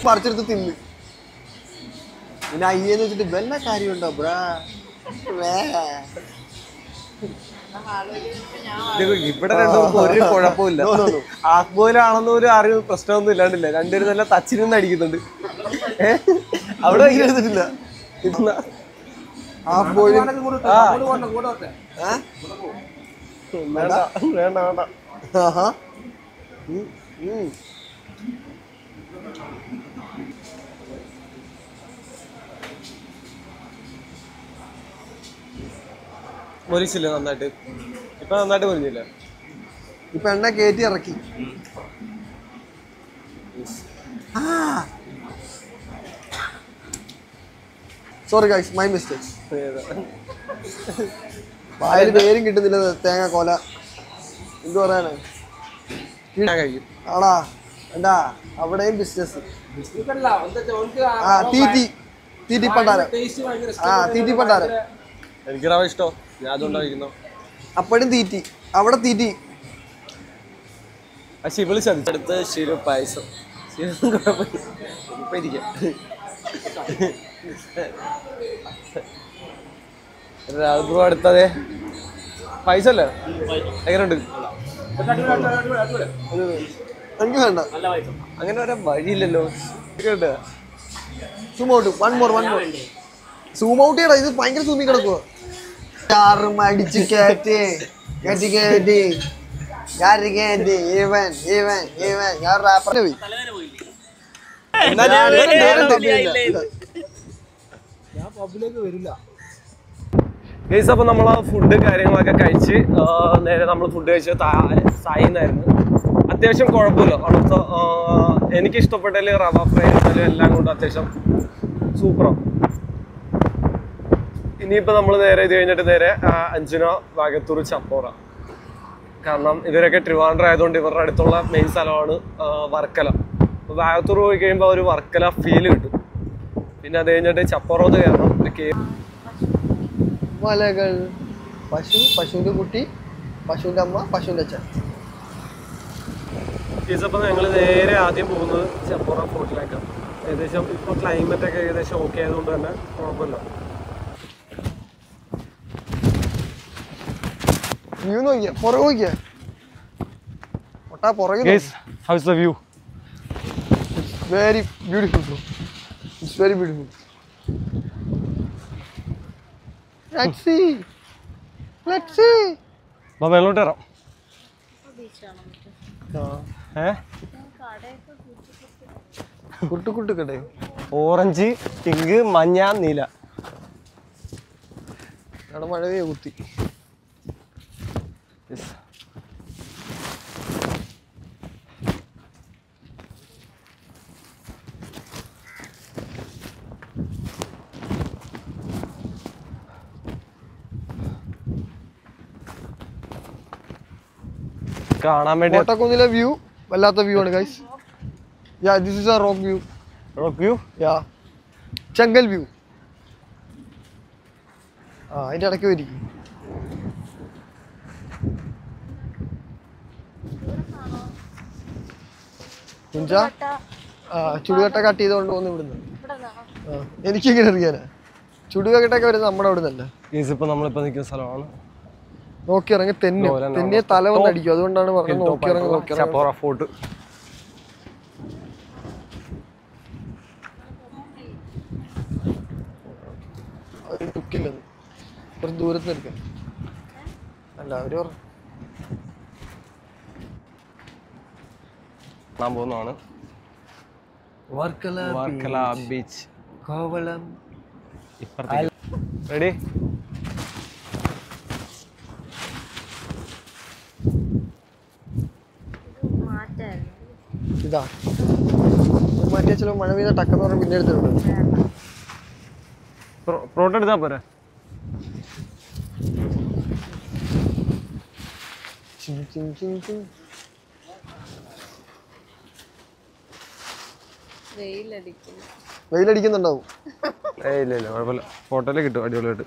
പറിച്ചെടുത്ത് തിന്ന്. പിന്നെ അയ്യെന്ന് വെച്ചിട്ട് വല്ല കാര്യമുണ്ടോ ബ്രാ? ഇവിടെ രണ്ടുപേർക്കും ഒരു കുഴപ്പമില്ല. ഹാഫ് ബോയിലാണെന്ന് ഒരു അറിവ് പ്രശ്നമൊന്നും ഇല്ലാണ്ടില്ല. രണ്ടുപേരും നല്ല തച്ചിരുന്ന് അടിക്കുന്നുണ്ട്. അവിടെ എടുത്തിട്ടില്ല. ഹാഫ് ബോയിൽ വേണ്ട വേണ്ട വേണ്ട. മൊരിച്ചില്ല നന്നായിട്ട്. ഇപ്പൊ നന്നായിട്ട് മൊരിഞ്ഞില്ല. ഇപ്പൊ എണ്ണ കയറ്റി ഇറക്കി. Sorry guys, my mistake. വായിൽ പേരും കിട്ടുന്നില്ല. തേങ്ങ കോല എന്ത് പറയാനാ? ആടാ എന്താ അവിടെയും ബിസിനസ്. തീറ്റി പണ്ടാരം. തീറ്റി പണ്ടാരം എനിക്കിടാ ഇഷ്ടോ. ഞാൻ അതുകൊണ്ടായിരിക്കുന്നു. അപ്പോഴും തീറ്റി, അവിടെ തീറ്റി. പക്ഷെ ഇവള് ചതിച്ചെടുത്ത് ശിരു പായസം. ഇപ്പൊ ഇരിക്കാം. ബ്രോ അടുത്തതേ പൈസ അല്ലേ? എങ്ങനെയുണ്ട്? എനിക്ക് വേണ്ട. അങ്ങനെ വരാൻ വഴിയില്ലല്ലോ. Zoom out. One more. Zoom out ചെയ്യടാ. ഇത് ഭയങ്കര സൂമി കിടക്കുവോ? അടിച്ച് കേറ്റി ഞാൻ റാപ്പറിന് പോയി. ഗൈസ്, അപ്പൊ നമ്മള് ഫുഡ് കാര്യങ്ങളൊക്കെ കഴിച്ച് നേരെ നമ്മൾ ഫുഡ് കഴിച്ചത് സായിന്നായിരുന്നു. അത്യാവശ്യം കുഴപ്പമില്ല. അവിടുത്തെ എനിക്ക് ഇഷ്ടപ്പെട്ടതിൽ റവ ഫ്രൈ എല്ലാം കൊണ്ട് അത്യാവശ്യം സൂപ്പറാണ്. ഇനിയിപ്പോ നമ്മൾ നേരെ ഇത് കഴിഞ്ഞിട്ട് നേരെ അഞ്ചിനോ വാഗത്തൂർ ചപ്പോറ. കാരണം ഇവരൊക്കെ ട്രിവാൻഡ്രം ആയതുകൊണ്ട് ഇവരുടെ അടുത്തുള്ള മെയിൻ സ്ഥലമാണ് വർക്കല. അപ്പോൾ വാഗത്തൂർ പോയി കഴിയുമ്പോൾ ഒരു വർക്കല ഫീൽ കിട്ടും. പിന്നെ അത് കഴിഞ്ഞിട്ട് ചപ്പോറത്ത് കയറണം. മലകൾ, പശു, പശുവിന്റെ കുട്ടി, പശുവിന്റെ അമ്മ, പശുവിന്റെ അച്ഛൻ. അപ്പോൾ ഞങ്ങൾ നേരെ ആദ്യം പോകുന്നത് ചപ്പോറ ഫോർട്ടിലേക്കാണ്. ഏകദേശം ഇപ്പോൾ ക്ലൈമറ്റ് ഒക്കെ ഏകദേശം ഓക്കെ ആയതുകൊണ്ട് തന്നെ കുഴപ്പമില്ല. വ്യൂ നോക്കിയാ പുറകെ നോക്കിയാ ഒട്ടാ പുറകെ. How is the view? It's very beautiful bro. It's very beautiful. Let's see. മേലോട്ട് ഇറാം. കുട്ടു കടയോ? ഓറഞ്ച്, പിങ്ക്, മഞ്ഞ, നീല. അവിടെ മഴയെ കുത്തി. കാണാൻ വേണ്ടി കോട്ടക്കുന്നിലെ വ്യൂ വല്ലാത്ത വ്യൂ ആണ് guys. Yeah, this is a rock view. Rock view? Yeah. Jungle view. അതിന്റെ ഇടയ്ക്ക് വരിക്കും. കുഞ്ചാ ചുടുകട്ട കട്ട് ചെയ്തോണ്ട് പോകുന്നു ഇവിടുന്ന്. എനിക്കിങ്ങനെ അറിയാനാ. ചുടുകട്ടൊക്കെ വരുന്നത് നമ്മുടെ അവിടെ നിന്നല്ല. ഇപ്പൊ നമ്മളിപ്പോ നിൽക്കുന്ന സ്ഥലമാണ്. നോക്കി ഇറങ്ങി തെന്നിയെ തല വന്ന് അടിക്കും. അതുകൊണ്ടാണ് പറഞ്ഞത് നോക്കി ഇറങ്ങി. ചപ്പോറ ഫോർട്ട്. ുക്കില്ലത് കുറച്ച് ദൂരത്ത് എടുക്കാൻ അല്ല അവര് പോകുന്നതാണ് വർക്കല ബീച്ച്. കോവളം. റെഡി? ഇതാ മാറ്റിയ ചില മഴ പെയ്ത ടക്കെന്ന് പറഞ്ഞാൽ പിന്നെ എടുത്തിട്ടുണ്ട്. പ്രോട്ട് എടുത്താ പോരെ? വെയിലടിക്കുന്നുണ്ടാവും. ഇല്ല കുഴപ്പമില്ല. ഫോട്ടോയില് കിട്ടും അടിപൊളിയായിട്ട്.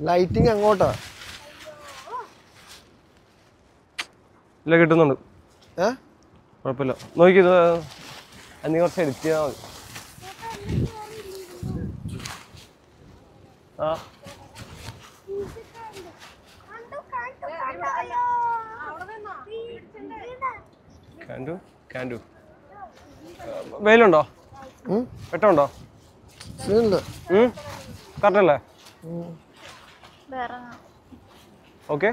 ലൈറ്റിങ് അങ്ങോട്ടാ. ഇല്ല കിട്ടുന്നുണ്ട്. കുഴപ്പമില്ല. നോക്കി നീ കുറച്ച് എഡിറ്റ് ചെയ്താൽ മതി. ആ കാൻഡു വെയിലുണ്ടോ? വെട്ടമുണ്ടോ? കറക്റ്റല്ലേ? ഓക്കെ.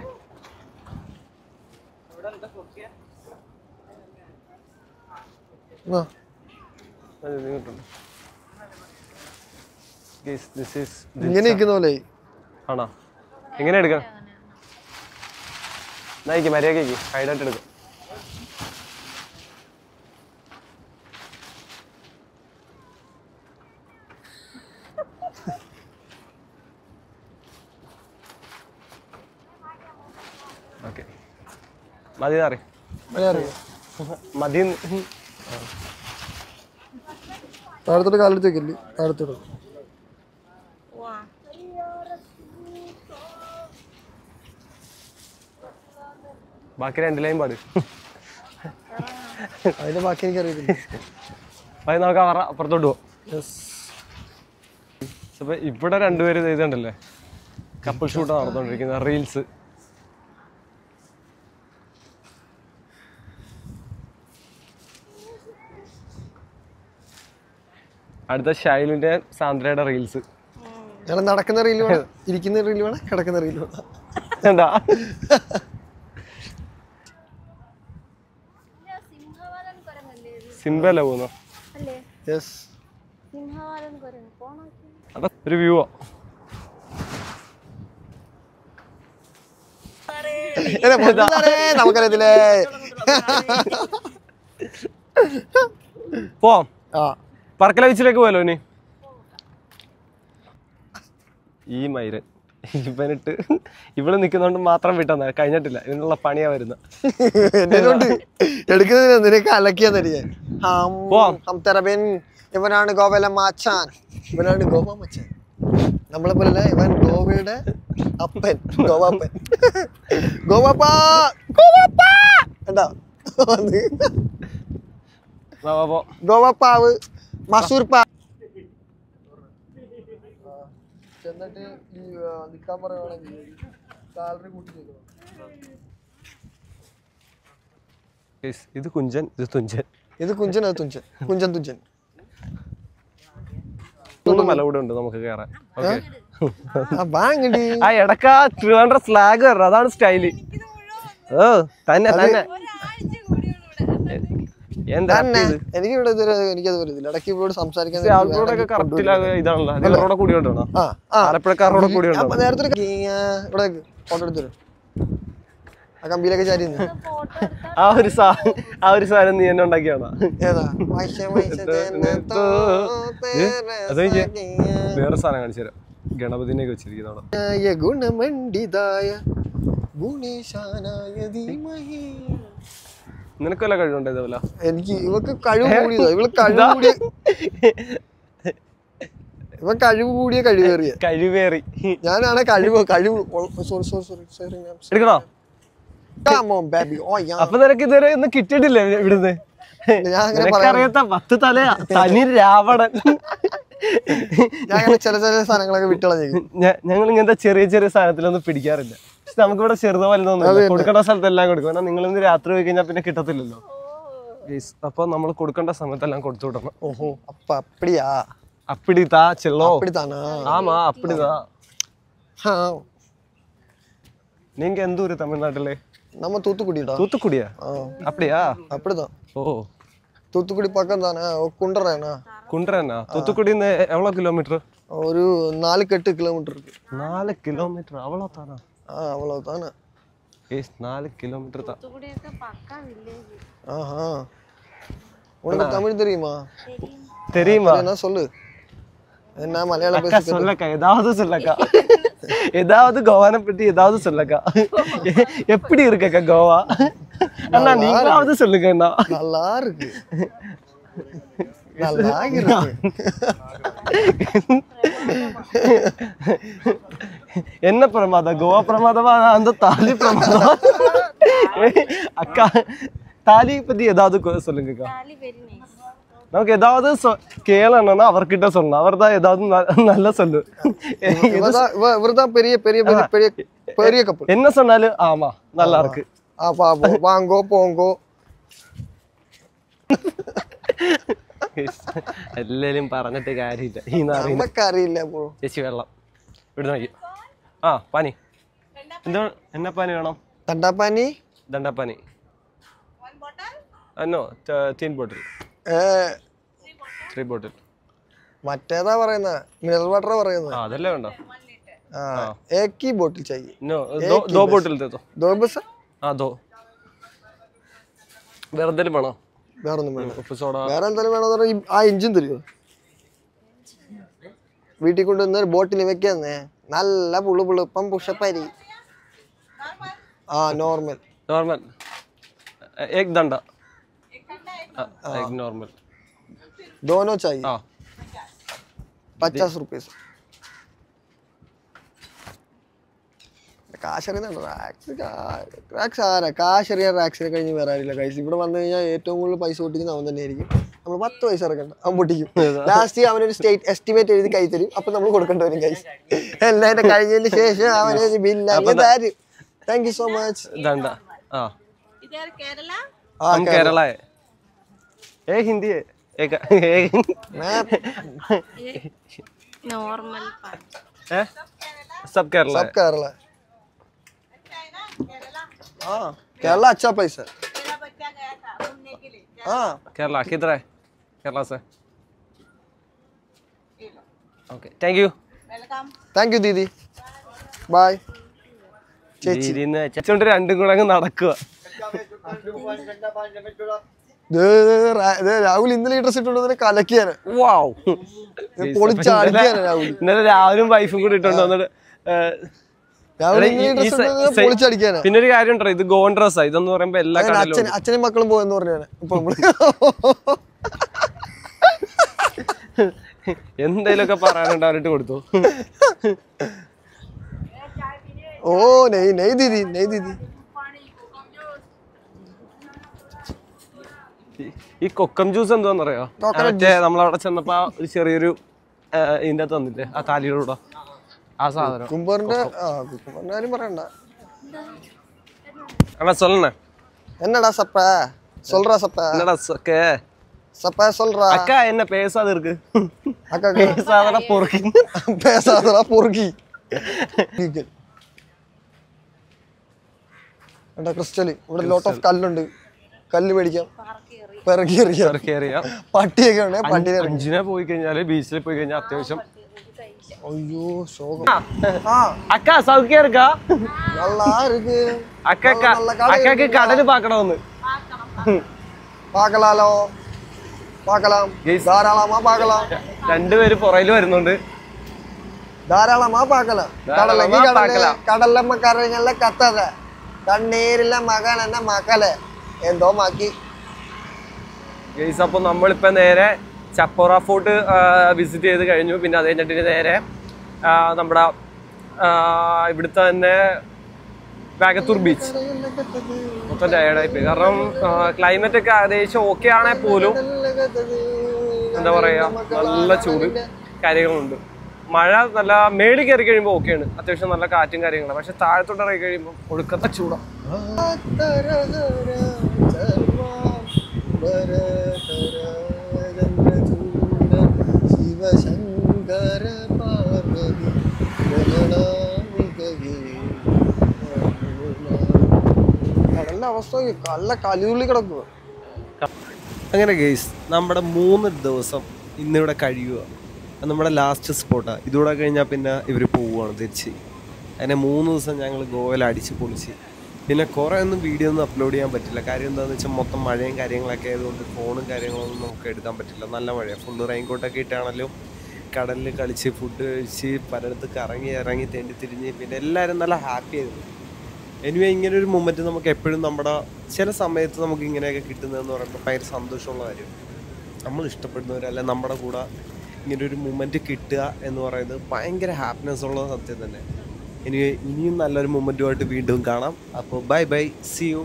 ഇങ്ങനെ ആണോ? എങ്ങനെ എടുക്കാം? നയിക്കും മര്യാദയ്ക്ക് ഹൈഡായിട്ട് എടുക്കും. ഓക്കെ മതി അറിയാം മതി. താഴത്തോട്ട് കാലെടുത്ത് വെക്കില്ലേ? താഴത്തോട്ട് ബാക്കി 2 ലൈൻ പാട്. അതിന്റെ ബാക്കി എനിക്ക് അറിയത്തില്ല. അത് നമുക്ക് അപ്പുറത്തോട്ട് പോവാം. അപ്പൊ ഇവിടെ 2 പേര് ഇതുണ്ടല്ലേ കപ്പിൾ ഷൂട്ട് നടന്നുകൊണ്ടിരിക്കുന്ന റീൽസ്. അടുത്ത ഷൈലുവിന്റെ സാന്ദ്രയുടെ റീൽസ്. നടക്കുന്ന റീൽ വേണം, ഇരിക്കുന്ന റീൽ വേണം, കിടക്കുന്ന റീൽ വേണം. എന്താ സിംബല്ല പോകുന്നോ? അതാ ഒരു വ്യൂവോ? നമുക്കറിയത്തില്ലേ. പോവാം. പറക്കല ബീച്ചിലേക്ക് പോയല്ലോ ഇനി. ഈ മൈരൻ ഇവനിട്ട് ഇവിടെ നിൽക്കുന്നോണ്ട് മാത്രം വിട്ടെന്നാ, കഴിഞ്ഞിട്ടില്ല. ഇതിനുള്ള പണിയാ വരുന്ന. എടുക്കുന്നത് നിനക്ക് അലക്കിയാന്നറിയാൻ. ഇവനാണ് ഗോവയിലെ മാച്ചാൻ, ഇവനാണ് ഗോവ മച്ചാൻ. നമ്മളെ പോലെ ഇവൻ ഗോവയുടെ അപ്പൻ, ഗോവാപ്പൻ. ഗോവാപ്പാ എന്താ ഗോവാപ്പാവ് മസൂർപ്പാ. എന്നിട്ട് ഈ നിക്കാൻ പറയുവാണെങ്കിൽ സാലറി കൂട്ടി. ഇത് കുഞ്ചൻ, ഇത് തുഞ്ചൻ. ഇത് കുഞ്ചൻ, അത് തുഞ്ചൻ. കുഞ്ചൻ തുഞ്ചൻ. മല കൂടെ ഉണ്ട് നമുക്ക് കയറാൻ. ആ എടക്കാ ട്രിവാൻഡ്രം സ്ലാഗ് വരണം, അതാണ് സ്റ്റൈല്. ഓ തന്നെ തന്നെ എനിക്ക് ഇവിടെ എനിക്കത് വരുന്നില്ല. ഇടയ്ക്ക് ഇവിടെ സംസാരിക്കാൻ ഇതാണല്ലോ കൂടി കൊണ്ടോ ആലപ്പുഴക്കാരോടെ കൂടി നേരത്തെ ഇവിടെ ഫോട്ടോ എടുത്തു ആ കമ്പിയിലൊക്കെ ചാരി. ആ ഒരു സാധനം നീ എന്നെ ഉണ്ടാക്കിയാണോ? വേറെ സാധനം കാണിച്ചു തരാം. ഗണപതിനെയൊക്കെ വെച്ചിരിക്കുന്ന ഗുണമണ്ഡിതായ നിനക്കല്ല കഴിവുണ്ട് ഇതേപോലെ. എനിക്ക് ഇവക്ക് കഴിവ് കൂടിയതാ. ഇവള് കഴിവ് കൂടിയ ഇവ കഴിവ് കൂടിയ കഴിവേറിയ കഴിവേറി. ഞാനാണ് കഴിവ് സോറി സോറി സോറി സോറി എടുക്കണോ? അപ്പൊ നിനക്ക് ഇതുവരെ ഒന്നും കിട്ടിയിട്ടില്ല ഇവിടുന്ന്. അറിയാത്ത 10 തലയാ തനി രാവണൻ. ചില സാധനങ്ങളൊക്കെ വിട്ടളഞ്ഞു. ഞങ്ങൾ ഇങ്ങനത്തെ ചെറിയ ചെറിയ സാധനത്തിലൊന്നും പിടിക്കാറില്ല. പക്ഷെ നമുക്കിവിടെ ചെറുതോ വലുതൊന്നും കൊടുക്കേണ്ട സ്ഥലത്തെല്ലാം കൊടുക്കും. കാരണം നിങ്ങൾ ഇന്ന് രാത്രി പോയി കഴിഞ്ഞാൽ പിന്നെ കിട്ടത്തില്ലല്ലോ. അപ്പൊ നമ്മൾ കൊടുക്കേണ്ട സമയത്തെല്ലാം കൊടുത്തു വിടണം. ഓഹോ അപ്പൊ അപ്പടിയാ? അപ്പിടിതാ ചെല്ലോ. ആമാ അപ്പിടിതാ. நீங்க எந்த ஊரு தமிழ்நாட்டுல? நம்ம தூத்துக்குடிடா. தூத்துக்குடியா? அப்படியா? அப்படிதான். ஓ தூத்துக்குடி பக்கம் தானே. குண்டரேனா? குண்டரேனா? தூத்துக்குடி இருந்து எவ்வளவு கிலோமீட்டர்? ஒரு 4-8 கிலோமீட்டர் இருக்கு. 4 கிலோமீட்டர் அவ்வளவு தானா? அவ்வளவு தானே. 4 கிலோமீட்டர் தான். தூத்துக்குடி பக்கா வில்லேஜ். ஆஹா. உனக்கு தமிழ் தெரியுமா? தெரியுமா? என்ன சொல்லு. என்ன மலையாளம் பேச சொல்லக்கா, ஏதாவது சொல்லக்கா. ஏதாவது கோவானை பத்தி ஏதாவது சொல்லக்கா. எப்படி இருக்கக்கா கோவா? அண்ணா நீங்களாவது சொல்லுங்க அண்ணா. நல்லா இருக்கு. நல்லா இருக்கு. என்ன பிரமாதம்? கோவா பிரமாதமா அந்த தாலி பிரமாதமா? அக்கா தாலி பத்தி ஏதாவது சொல்லுங்கக்கா. தாலி வெரி நைஸ். நமக்கு ஏதாவது கேளணும்னா அவர்கிட்ட சொல்லணும். அவர் தான் ஏதாவது நல்லா சொல்லு. இவர்தான் பெரிய பெரிய பெரிய பெரிய பெரிய கப்பல். என்ன சொன்னாலும் ஆமா நல்லா இருக்கு. வாங்கோ போங்கோ. എല്ലാരും പറഞ്ഞിട്ട് കാര്യമില്ല. ഈ ചേച്ചി വെള്ളം ഇവിടെ നോക്കി. ആ പാനി എന്താ എന്നാ പാനി വേണം? ദണ്ടാപ്പാനി. ദണ്ടാപ്പാനി നോ 3 ബോട്ടിൽ 3 ബോട്ടിൽ. മറ്റേതാ പറയുന്നത് മിനറൽ വാട്ടർ പറയുന്നത്. അതല്ലേ വേണ്ട. एक ही बोतल चाहिए. नो दो बोतल दे दो. दो बस. हाँ दो. വേറെ എന്തെങ്കിലും വേണോ? വേറെ ഒന്നും വേണം. ഉപ്പ് സോഡ വേറെ എന്തെങ്കിലും വേണമെന്ന് പറഞ്ഞാൽ ആ ഇഞ്ചും തരുമോ? വീട്ടിൽ കൊണ്ടുവന്ന ഒരു ബോട്ടിൽ വെക്കുന്നേ നല്ല പുളുപുളുപ്പം പുഷപ്പരി. नॉर्मल नॉर्मल एक डंडा एक नॉर्मल दोनों चाहिए. 50 रुपये से കാശറിയുന്നുണ്ടോ? കാശറിയാൻ റാക്സിനെ കഴിഞ്ഞ് വേറെ ആരില്ല. കൈസ് ഇവിടെ വന്നു കഴിഞ്ഞാൽ ഏറ്റവും കൂടുതൽ പൈസ പൊട്ടിക്കുന്ന അവൻ തന്നെ ആയിരിക്കും. നമ്മൾ 10 പൈസ ഇറക്കണ്ട, അവൻ പൊട്ടിക്കും. ലാസ്റ്റ് അവനൊരു എസ്റ്റിമേറ്റ് എഴുതി കൈ തരും. അപ്പൊ നമ്മൾ കൊടുക്കേണ്ടി വരും. കൈസ് എല്ലാവരും കഴിഞ്ഞതിന് ശേഷം അവനൊരു ബില്ല് തരും. Thank you so much. डंडा. इधर केरला? हम केरला है. एक हिंदी है एक नॉर्मल है सब केरला सब केरला. हाँ केरला अच्छा प्लेस है. मेरा बच्चा गया था घूमने के लिए. हाँ केरला किधर है? केरला से. Okay thank you. Welcome. Thank you ദീദി. ബൈ. ചേച്ചി രണ്ടും കൂടെ അങ്ങ് നടക്കുക. രാഹുൽ ഇന്നലെ ഡ്രസ് ഇട്ടുകൊണ്ട് കലക്കിയാണ്. ഇന്നലെ രാഹുലും വൈഫും കൂടി ഇട്ടുകൊണ്ട് വന്നിട്ട്. പിന്നെ ഒരു കാര്യം ഉണ്ടോ, ഇത് ഗോൺ ഡ്രസ്സാ. ഇതെന്ന് പറയുമ്പോ എല്ലാ അച്ഛനും മക്കളും പോയെന്ന് പറഞ്ഞാണ് ഇപ്പൊ. എന്തേലൊക്കെ പറയാനുണ്ട് അവരിട്ട് കൊടുത്തു. ഓ നെയ് നെയ് ദീദി നെയ് ദീദി. ഈ കൊക്കം ജ്യൂസ് എന്താന്ന് പറയാ? മറ്റേ നമ്മളവിടെ ചെന്നപ്പോ ഒരു ചെറിയൊരു ഇതിന്റെ തന്നില്ലേ ആ താലിയുടെ കൂടെ ആ സാധനം. കുമ്പറിന്റെ കാര്യം പറയണ്ട. അണ്ണാ சொல்லണേ എന്നടാ സപ്പ சொல்றா സപ്പ എന്നടാ സക്കേ സപ്പ சொல்றா. അക്ക എന്നെ പേസാതെ ഇருக்கு. അക്ക പേസാതെ പൊറുക്കി പേസാതെ പൊറുക്കി. ക്രിസ്റ്റൽ ഇവിടെ ലോട്ട് ഓഫ് കല്ലുണ്ട്. കല്ല് മേടിക്കാം. പട്ടിയൊക്കെ ഉണ്ട്. പട്ടിനെ 5 പോയി കഴിഞ്ഞാല് ബീച്ചിൽ പോയി കഴിഞ്ഞാൽ അത്യാവശ്യം. അയ്യോ ശോകം. അക്ക സൗഖ്യം ഇരിക്കാ? நல்லா இருக்கு. അക്കക്ക് കടല് പാക്കണമെന്ന്. പാക്കലാലോ പാക്കലാം. ധാരാളമാ പാക്കലാം. രണ്ടുപേര് പുറയില് വരുന്നുണ്ട്. ധാരാളമാ പാക്കലാം. കടലമ്മ കരങ്ങളിലെ കത്തത കണ്ണീരില്ല മകൻ എന്ന മക്കളെ എന്തോ മാക്കി. അപ്പൊ നമ്മളിപ്പോ നേരെ ചപ്പോറ ഫോർട്ട് വിസിറ്റ് ചെയ്ത് കഴിഞ്ഞു. പിന്നെ അത് കഴിഞ്ഞിട്ട് നേരെ നമ്മുടെ ഇവിടുത്തെ തന്നെ വാഗത്തൂർ ബീച്ച്. മൊത്തം ടയർഡായി പോയി. കാരണം ക്ലൈമറ്റ് ഒക്കെ ഏകദേശം ഓക്കെ ആണെങ്കിൽ പോലും എന്താ പറയാ നല്ല ചൂട് കാര്യങ്ങളുണ്ട്. മഴ നല്ല മേളിൽ കയറി കഴിയുമ്പോൾ ഓക്കെയാണ്, അത്യാവശ്യം നല്ല കാറ്റും കാര്യങ്ങളാണ്. പക്ഷെ താഴത്തോട്ട് ഇറങ്ങി കഴിയുമ്പോൾ ഒടുക്കത്തെ ചൂടാണ്. അങ്ങനെ ഗെയ്സ് നമ്മുടെ 3 ദിവസം ഇന്നിവിടെ കഴിയുക. നമ്മുടെ ലാസ്റ്റ് സ്പോട്ടാണ്. ഇതുകൂടെ കഴിഞ്ഞാൽ പിന്നെ ഇവർ പോവുകയാണ് തിരിച്ച്. അങ്ങനെ 3 ദിവസം ഞങ്ങൾ ഗോവയിൽ അടിച്ച് പൊളിച്ച്. പിന്നെ കുറേ ഒന്നും വീഡിയോ ഒന്നും അപ്ലോഡ് ചെയ്യാൻ പറ്റില്ല. കാര്യം എന്താണെന്ന് വെച്ചാൽ മൊത്തം മഴയും കാര്യങ്ങളൊക്കെ ആയതുകൊണ്ട് ഫോണും കാര്യങ്ങളൊന്നും നമുക്ക് എടുക്കാൻ പറ്റില്ല. നല്ല മഴയാണ്. ഫുള്ള് റെയിൻകോട്ടൊക്കെ ഇട്ടാണല്ലോ കടലിൽ കളിച്ച് ഫുഡ് കഴിച്ച് പലയിടത്ത് ഇറങ്ങി തെണ്ടി തിരിഞ്ഞ് പിന്നെ എല്ലാവരും നല്ല ഹാപ്പി ആയിരുന്നു. എനിവേ ഇങ്ങനൊരു മൊമെൻറ്റ് നമുക്ക് എപ്പോഴും നമ്മുടെ ചില സമയത്ത് നമുക്ക് ഇങ്ങനെയൊക്കെ കിട്ടുന്നതെന്ന് പറയുമ്പോൾ ഭയങ്കര സന്തോഷമുള്ള കാര്യം. നമ്മൾ ഇഷ്ടപ്പെടുന്നവരല്ല നമ്മുടെ കൂടെ ഇങ്ങനൊരു മൊമെൻറ്റ് കിട്ടുക എന്ന് പറയുന്നത് ഭയങ്കര ഹാപ്പിനെസ് ഉള്ള സത്യം തന്നെ. ഇനിയും നല്ലൊരു മൊമെൻറ്റുമായിട്ട് വീണ്ടും കാണാം. അപ്പോൾ ബൈ ബൈ, സീ യു.